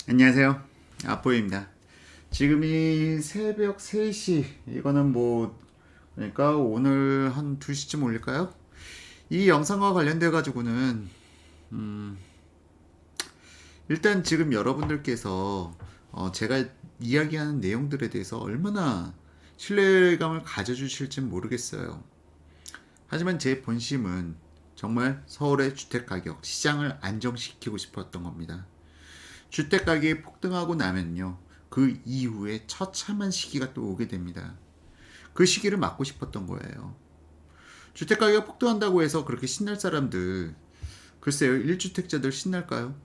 안녕하세요. 아뽀입니다. 지금이 새벽 3시. 이거는 그러니까 오늘 한 2시쯤 올릴까요? 이 영상과 관련돼 가지고는 일단 지금 여러분들께서 제가 이야기하는 내용들에 대해서 얼마나 신뢰감을 가져주실지 모르겠어요. 하지만 제 본심은 정말 서울의 주택가격 시장을 안정시키고 싶었던 겁니다. 주택가격이 폭등하고 나면요, 그 이후에 처참한 시기가 또 오게 됩니다. 그 시기를 막고 싶었던 거예요. 주택가격이 폭등한다고 해서 그렇게 신날 사람들, 글쎄요, 1주택자들 신날까요?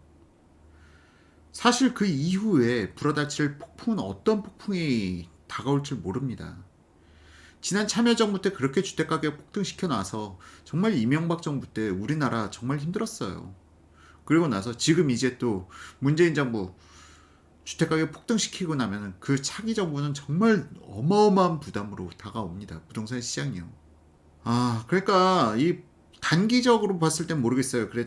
사실 그 이후에 불어닥칠 폭풍은 어떤 폭풍이 다가올지 모릅니다. 지난 참여정부 때 그렇게 주택가격 폭등시켜 놔서 정말 이명박 정부 때 우리나라 정말 힘들었어요. 그리고 나서 지금 이제 또 문재인 정부 주택가격 폭등시키고 나면 그 차기 정부는 정말 어마어마한 부담으로 다가옵니다. 부동산 시장이요. 그러니까 이 단기적으로 봤을 땐 모르겠어요. 그래,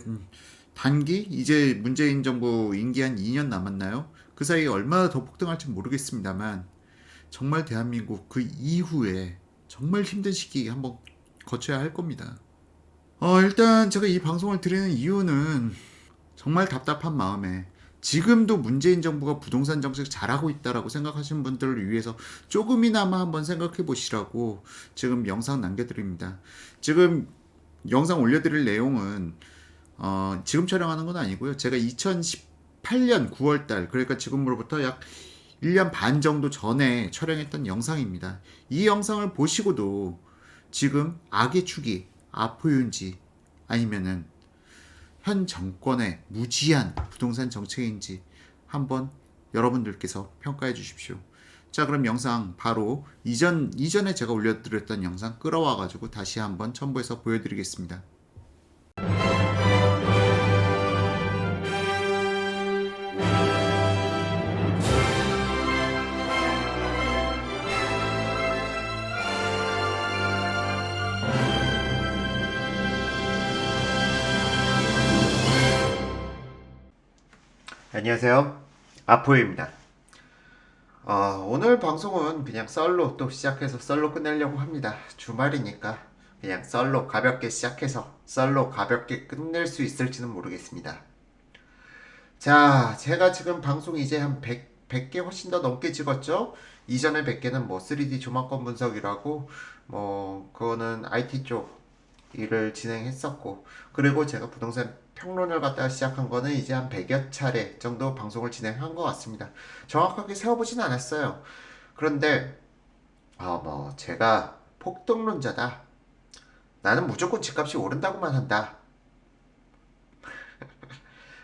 단기 이제 문재인 정부 임기 한 2년 남았나요? 그 사이에 얼마나 더 폭등할지 모르겠습니다만 정말 대한민국 그 이후에 정말 힘든 시기 한번 거쳐야 할 겁니다. 일단 제가 이 방송을 드리는 이유는 정말 답답한 마음에 지금도 문재인 정부가 부동산 정책 잘하고 있다라고 생각하시는 분들을 위해서 조금이나마 한번 생각해 보시라고 지금 영상 남겨드립니다. 지금 영상 올려드릴 내용은 지금 촬영하는 건 아니고요. 제가 2018년 9월달, 그러니까 지금으로부터 약 1년 반 정도 전에 촬영했던 영상입니다. 이 영상을 보시고도 지금 악의 축이 아포유인지 아니면은 현 정권의 무지한 부동산 정책인지 한번 여러분들께서 평가해 주십시오. 자, 그럼 영상 바로 이전에 제가 올려드렸던 영상 끌어와 가지고 다시 한번 첨부해서 보여드리겠습니다. 안녕하세요. 아포입니다. 오늘 방송은 그냥 썰로 또 시작해서 썰로 끝내려고 합니다. 주말이니까 그냥 썰로 가볍게 시작해서 썰로 가볍게 끝낼 수 있을지는 모르겠습니다. 자, 제가 지금 방송 이제 한 100개 훨씬 더 넘게 찍었죠? 이전에 100개는 뭐 3D 조망권 분석이라고 그거는 IT 쪽 일을 진행했었고, 그리고 제가 부동산 평론을 갖다가 시작한 거는 이제 한 100여 차례 정도 방송을 진행한 것 같습니다. 정확하게 세워보진 않았어요. 그런데 제가 폭등론자다, 나는 무조건 집값이 오른다고만 한다,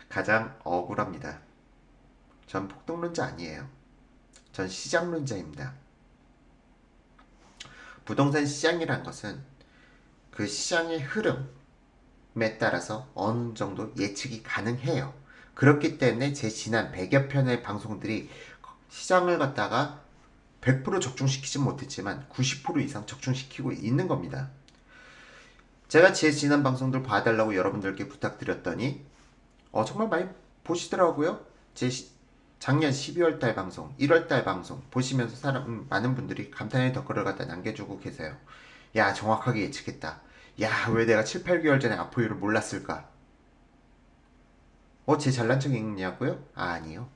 가장 억울합니다. 전 폭등론자 아니에요. 전 시장론자입니다. 부동산 시장이란 것은 그 시장의 흐름에 따라서 어느 정도 예측이 가능해요. 그렇기 때문에 제 지난 100여 편의 방송들이 시장을 갖다가 100% 적중시키지 못했지만 90% 이상 적중시키고 있는 겁니다. 제가 제 지난 방송들 봐달라고 여러분들께 부탁드렸더니 정말 많이 보시더라고요. 제 작년 12월달 방송, 1월달 방송 보시면서 많은 분들이 감탄의 댓글을 갖다 남겨주고 계세요. 야, 정확하게 예측했다. 야, 왜 내가 7, 8개월 전에 아포유를 몰랐을까? 제 잘난 척 읽냐고요? 아니요.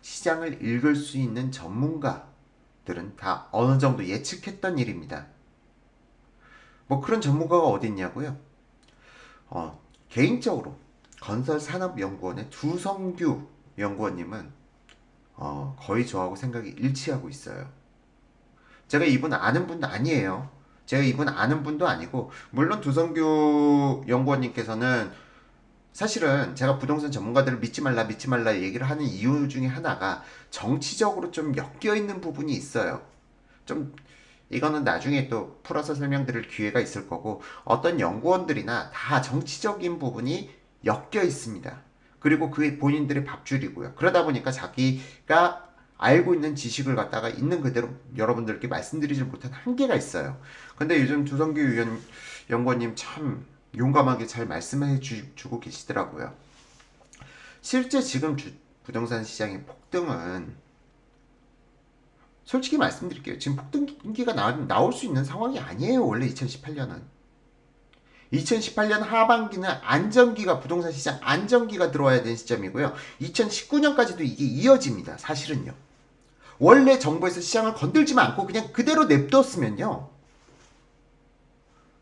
시장을 읽을 수 있는 전문가들은 다 어느 정도 예측했던 일입니다. 그런 전문가가 어디 있냐고요? 개인적으로 건설산업연구원의 두성규 연구원님은 거의 저하고 생각이 일치하고 있어요. 제가 이분 아는 분도 아니에요. 제가 이분 아는 분도 아니고, 물론 두성규 연구원님께서는 사실은 제가 부동산 전문가들을 믿지 말라 얘기를 하는 이유 중에 하나가 정치적으로 좀 엮여 있는 부분이 있어요. 좀 이거는 나중에 또 풀어서 설명드릴 기회가 있을 거고, 어떤 연구원들이나 다 정치적인 부분이 엮여 있습니다. 그리고 그게 본인들의 밥줄이고요. 그러다 보니까 자기가 알고 있는 지식을 갖다가 있는 그대로 여러분들께 말씀드리지 못한 한계가 있어요. 근데 요즘 두성규 연구원님 참 용감하게 잘 말씀해 주고 계시더라고요. 실제 지금 부동산 시장의 폭등은 솔직히 말씀드릴게요. 지금 폭등기가 나올 수 있는 상황이 아니에요. 원래 2018년은. 2018년 하반기는 안정기가 부동산 시장 안정기가 들어와야 되는 시점이고요. 2019년까지도 이게 이어집니다. 사실은요. 원래 정부에서 시장을 건들지만 않고 그냥 그대로 냅뒀으면요.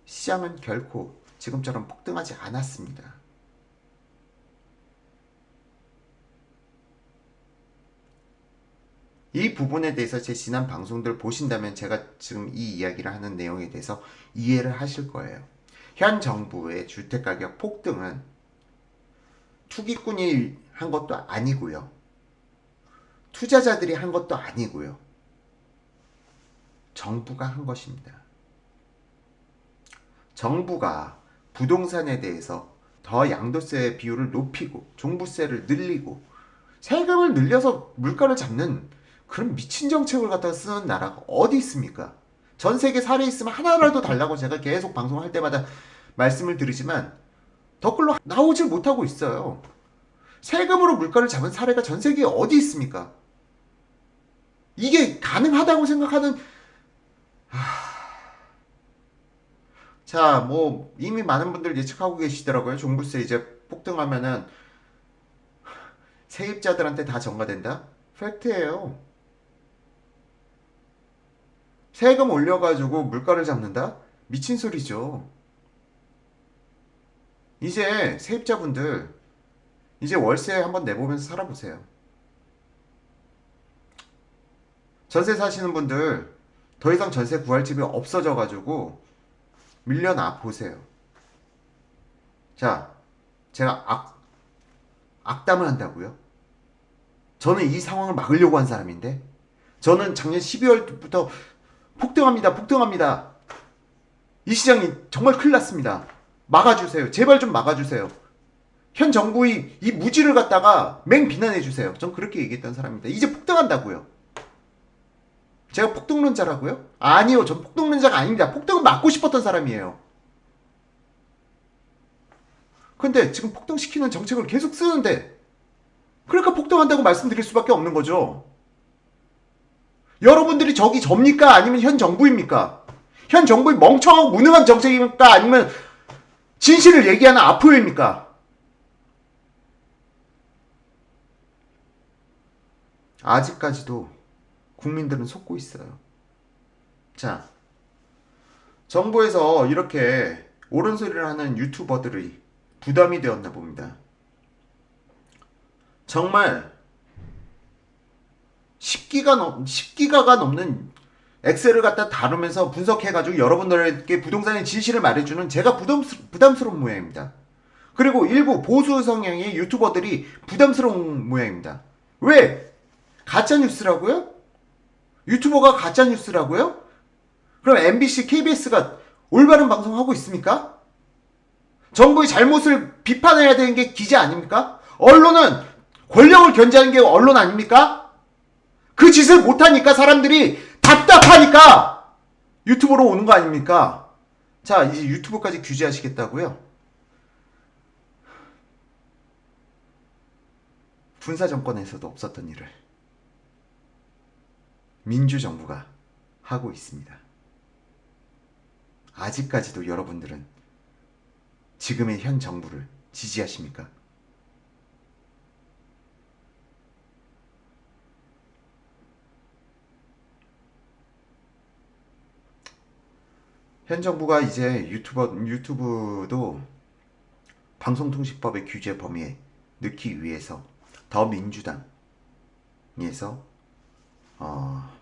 시장은 결코 지금처럼 폭등하지 않았습니다. 이 부분에 대해서 제 지난 방송들 보신다면 제가 지금 이 이야기를 하는 내용에 대해서 이해를 하실 거예요. 현 정부의 주택가격 폭등은 투기꾼이 한 것도 아니고요. 투자자들이 한 것도 아니고요. 정부가 한 것입니다. 정부가 부동산에 대해서 더 양도세 비율을 높이고 종부세를 늘리고 세금을 늘려서 물가를 잡는 그런 미친 정책을 갖다가 쓰는 나라가 어디 있습니까? 전 세계 사례 있으면 하나라도 달라고 제가 계속 방송할 때마다 말씀을 드리지만 댓글로 나오질 못하고 있어요. 세금으로 물가를 잡은 사례가 전 세계에 어디 있습니까? 이게 가능하다고 생각하는 자, 뭐 이미 많은 분들 예측하고 계시더라고요. 종부세 이제 폭등하면은 세입자들한테 다 전가된다? 팩트예요. 세금 올려가지고 물가를 잡는다? 미친 소리죠. 이제 세입자분들 이제 월세 한번 내보면서 살아보세요. 전세 사시는 분들 더 이상 전세 구할 집이 없어져가지고 밀려나 보세요. 자, 제가 악담을 한다고요? 저는 이 상황을 막으려고 한 사람인데 저는 작년 12월부터 폭등합니다. 이 시장이 정말 큰일 났습니다. 막아주세요. 제발 좀 막아주세요. 현 정부의 이 무지를 갖다가 맹 비난해주세요. 전 그렇게 얘기했던 사람입니다. 이제 폭등한다고요. 제가 폭등론자라고요? 아니요. 전 폭등론자가 아닙니다. 폭등은 막고 싶었던 사람이에요. 근데 지금 폭등시키는 정책을 계속 쓰는데 그러니까 폭등한다고 말씀드릴 수밖에 없는 거죠. 여러분들이 적이 접니까? 아니면 현 정부입니까? 현 정부의 멍청하고 무능한 정책입니까? 아니면 진실을 얘기하는 아포입니까? 아직까지도 국민들은 속고 있어요. 자, 정부에서 이렇게 옳은 소리를 하는 유튜버들이 부담이 되었나 봅니다. 정말 10기가가 넘는 엑셀을 갖다 다루면서 분석해가지고 여러분들에게 부동산의 진실을 말해주는 제가 부담스러운 모양입니다. 그리고 일부 보수 성향의 유튜버들이 부담스러운 모양입니다. 왜? 가짜뉴스라고요? 유튜버가 가짜뉴스라고요? 그럼 MBC, KBS가 올바른 방송하고 있습니까? 정부의 잘못을 비판해야 되는 게 기자 아닙니까? 언론은 권력을 견제하는 게 언론 아닙니까? 그 짓을 못하니까 사람들이 답답하니까 유튜브로 오는 거 아닙니까? 자, 이제 유튜브까지 규제하시겠다고요? 군사정권에서도 없었던 일을 민주정부가 하고 있습니다. 아직까지도 여러분들은 지금의 현 정부를 지지하십니까? 현 정부가 이제 유튜브도 방송통신법의 규제 범위에 넣기 위해서 더민주당에서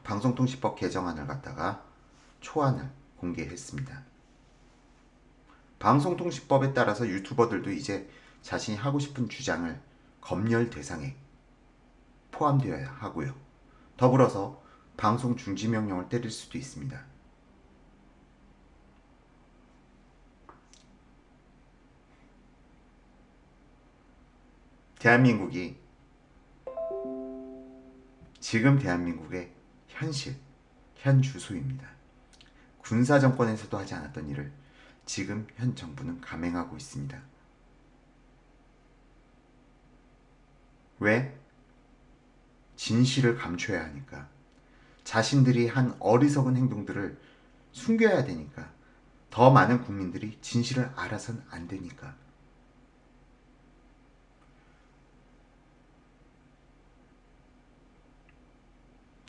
방송통신법 개정안을 갖다가 초안을 공개했습니다. 방송통신법에 따라서 유튜버들도 이제 자신이 하고 싶은 주장을 검열 대상에 포함되어야 하고요. 더불어서 방송 중지 명령을 때릴 수도 있습니다. 지금 대한민국의 현실, 현 주소입니다. 군사정권에서도 하지 않았던 일을 지금 현 정부는 감행하고 있습니다. 왜? 진실을 감춰야 하니까, 자신들이 한 어리석은 행동들을 숨겨야 되니까, 더 많은 국민들이 진실을 알아선 안 되니까.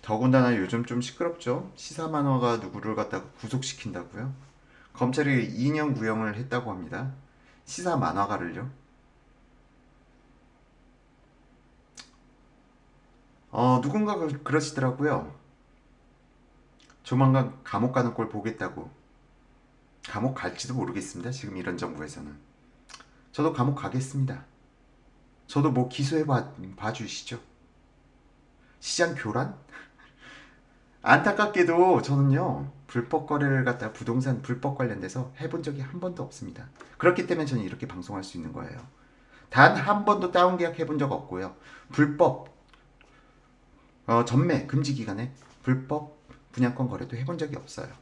더군다나 요즘 좀 시끄럽죠? 시사만화가 누구를 갖다가 구속시킨다고요? 검찰이 2년 구형을 했다고 합니다. 시사만화가를요. 누군가 그러시더라고요. 조만간 감옥 가는 꼴 보겠다고. 감옥 갈지도 모르겠습니다. 지금 이런 정부에서는. 저도 감옥 가겠습니다. 저도 뭐 기소해 봐주시죠. 시장 교란? 안타깝게도 저는요, 불법 거래를 갖다 부동산 불법 관련돼서 해본 적이 한 번도 없습니다. 그렇기 때문에 저는 이렇게 방송할 수 있는 거예요. 단 한 번도 다운 계약 해본 적 없고요. 불법 전매 금지 기간에 불법 분양권 거래도 해본 적이 없어요.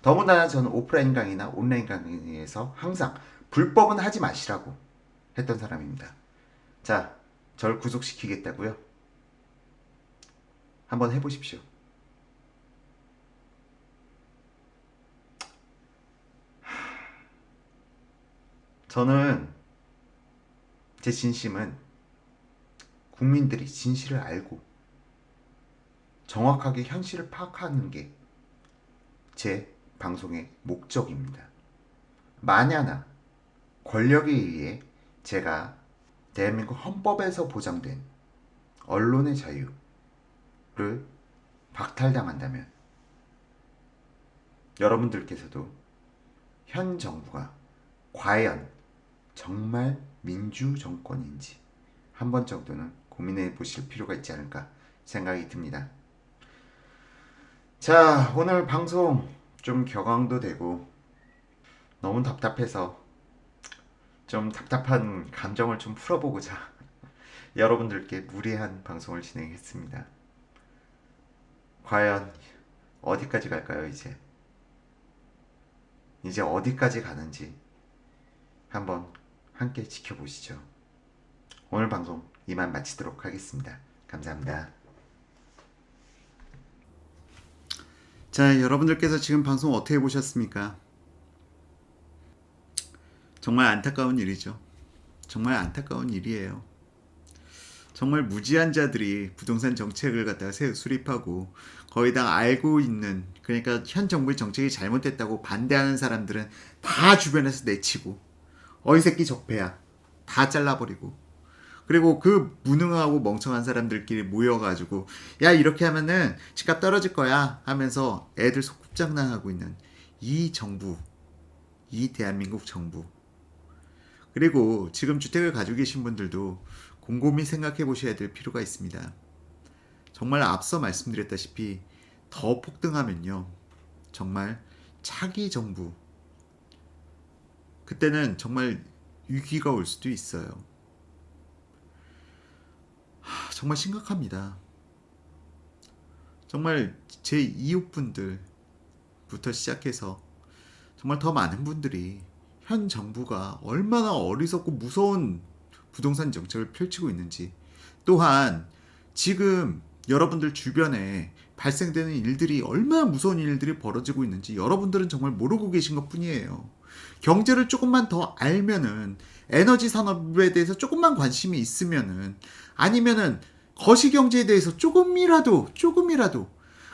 더군다나 저는 오프라인 강의나 온라인 강의에서 항상 불법은 하지 마시라고 했던 사람입니다. 자, 절 구속시키겠다고요? 한번 해보십시오. 저는 제 진심은 국민들이 진실을 알고 정확하게 현실을 파악하는 게 제 방송의 목적입니다. 만약나 권력에 의해 제가 대한민국 헌법에서 보장된 언론의 자유를 박탈당한다면 여러분들께서도 현 정부가 과연 정말 민주정권인지 한 번 정도는 고민해 보실 필요가 있지 않을까 생각이 듭니다. 자, 오늘 방송 좀 격앙도 되고 너무 답답해서 좀 답답한 감정을 좀 풀어보고자 여러분들께 무례한 방송을 진행했습니다. 과연 어디까지 갈까요, 이제? 이제 어디까지 가는지 한번 함께 지켜보시죠. 오늘 방송 이만 마치도록 하겠습니다. 감사합니다. 자, 여러분들께서 지금 방송 어떻게 보셨습니까? 정말 안타까운 일이죠. 정말 안타까운 일이에요. 정말 무지한 자들이 부동산 정책을 갖다가 수립하고 거의 다 알고 있는, 그러니까 현 정부의 정책이 잘못됐다고 반대하는 사람들은 다 주변에서 내치고 어이 새끼 적폐야 다 잘라버리고, 그리고 그 무능하고 멍청한 사람들끼리 모여가지고 야 이렇게 하면은 집값 떨어질 거야 하면서 애들 소꿉장난하고 있는 이 정부, 이 대한민국 정부. 그리고 지금 주택을 가지고 계신 분들도 곰곰이 생각해 보셔야 될 필요가 있습니다. 정말 앞서 말씀드렸다시피 더 폭등하면요, 정말 차기 정부, 그때는 정말 위기가 올 수도 있어요. 정말 심각합니다. 정말 제 이웃분들부터 시작해서 정말 더 많은 분들이 현 정부가 얼마나 어리석고 무서운 부동산 정책을 펼치고 있는지, 또한 지금 여러분들 주변에 발생되는 일들이 얼마나 무서운 일들이 벌어지고 있는지 여러분들은 정말 모르고 계신 것 뿐이에요. 경제를 조금만 더 알면은, 에너지 산업에 대해서 조금만 관심이 있으면은, 아니면은 거시경제에 대해서 조금이라도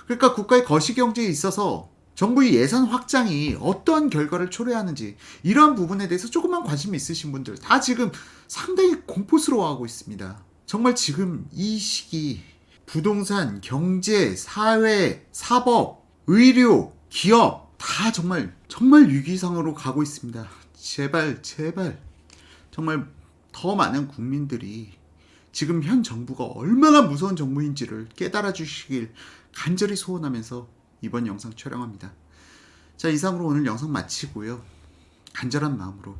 그러니까 국가의 거시경제에 있어서 정부의 예산 확장이 어떠한 결과를 초래하는지, 이러한 부분에 대해서 조금만 관심이 있으신 분들 다 지금 상당히 공포스러워하고 있습니다. 정말 지금 이 시기 부동산, 경제, 사회, 사법, 의료, 기업 다 정말 위기상으로 가고 있습니다. 제발 정말 더 많은 국민들이 지금 현 정부가 얼마나 무서운 정부인지를 깨달아 주시길 간절히 소원하면서 이번 영상 촬영합니다. 자, 이상으로 오늘 영상 마치고요. 간절한 마음으로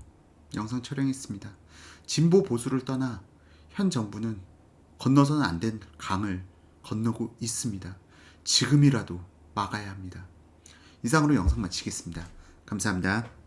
영상 촬영했습니다. 진보 보수를 떠나 현 정부는 건너서는 안 된 강을 건너고 있습니다. 지금이라도 막아야 합니다. 이상으로 영상 마치겠습니다. 감사합니다.